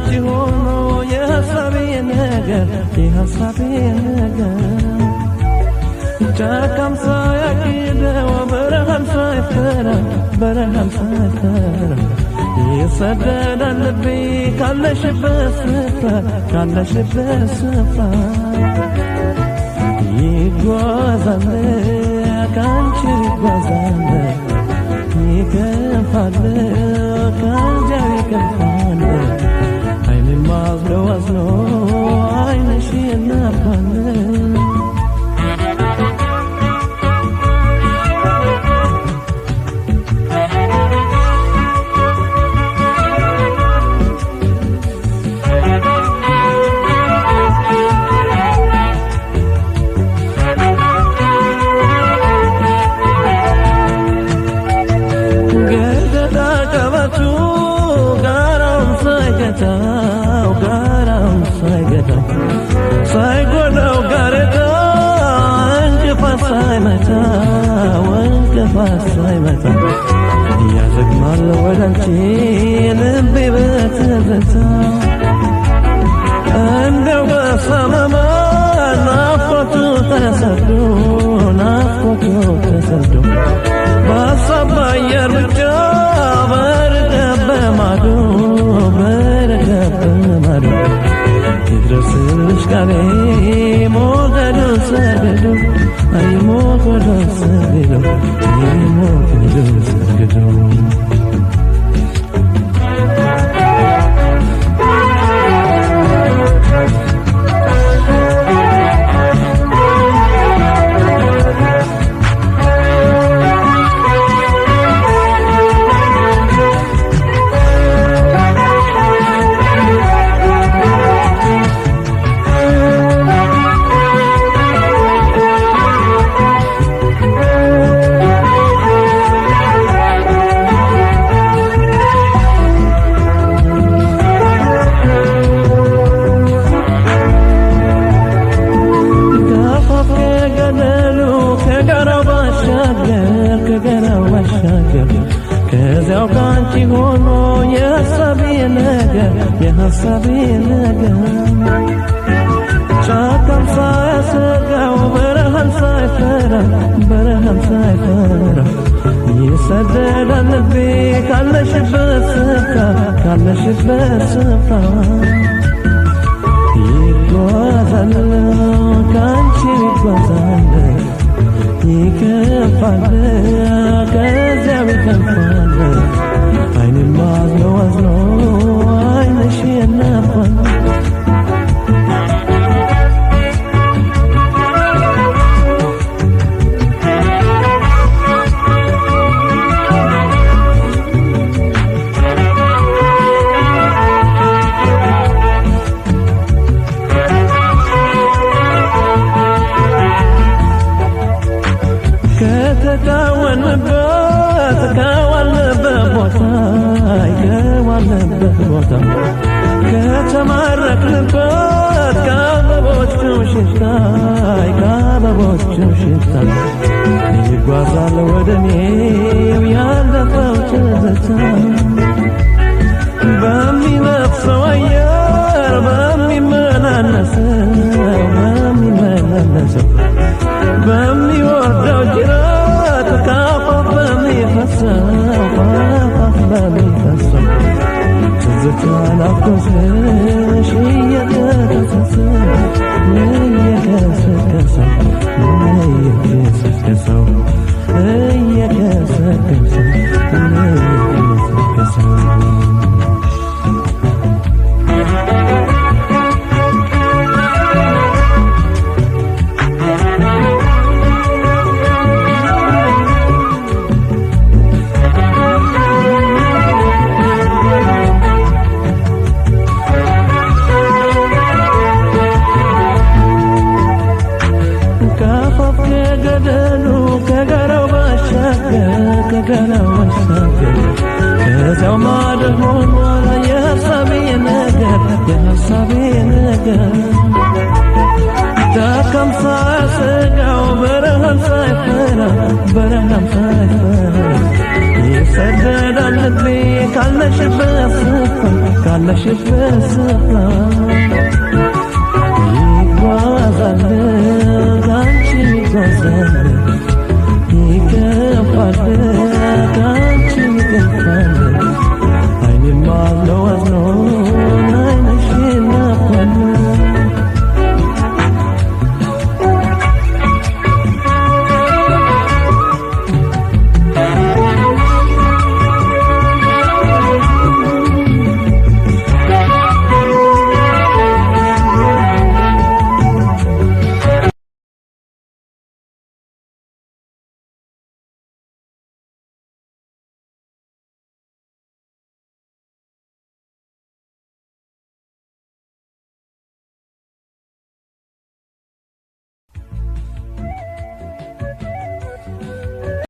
ካንቺ ሆኖ የሐሳቤ ነገር ጫካም ሳያግደው በረሃም ሳይፈራ ይሰደዳል ልቤ ካለሽበት ስፍራ ይጓዛል ካንቺ ይጓዛል ይከፋል ከዚያው ይከፋል ዓይኔም አዝሎ ዓይንሽ ይናፋል ሳይጎዳው ጋሬታ እንቅፋት ሳይመታ ያዘግማል ወዳንቺ ልቤ በትዝታ እንደው በሰመመ ናፍቆቱ ተሰዶ በሀሳብ በአየር ብቻ በርቀት በማዶ ይድረስልሽ ቃሌ ሞገዱን ሰግዶ ከዚያው ካንቺ ሆኖ የሐሳቤ ነገር ጫካም ሳያሰጋው በረሃም ሳይፈራ ይሰደዳል ልቤ ካለሽበት ስፍራ ይጓዛል ካንቺ ይጓዛል ይከፋል ከዚያው ይከፋል ዓይኔም አዝሎ ዓይንሽ ይናፋል ከዋልንበት ቦታ ከተማረክንበት ከአበቦቹ ሽታ ይጓዛል ወደኔው ያለፈው ትዝታ በሚነፍሰው አየር በሚመላለሰው በሚወርደው ጅረት ከአፋፍ በሚፈሰው ትዝታ ናፍቆትሽ እየቀሰቀሰው ከዚያው ማደር ሆኗል የሐሳቤ ነገር ጫካም ሳያሰጋው በረሃም ሳይፈራ ይሰደዳል ልቤ ካለሽበት ስፍራ ካለሽበት ስፍራ ይጓዛል ካንቺ ይጓዛል ይከፋል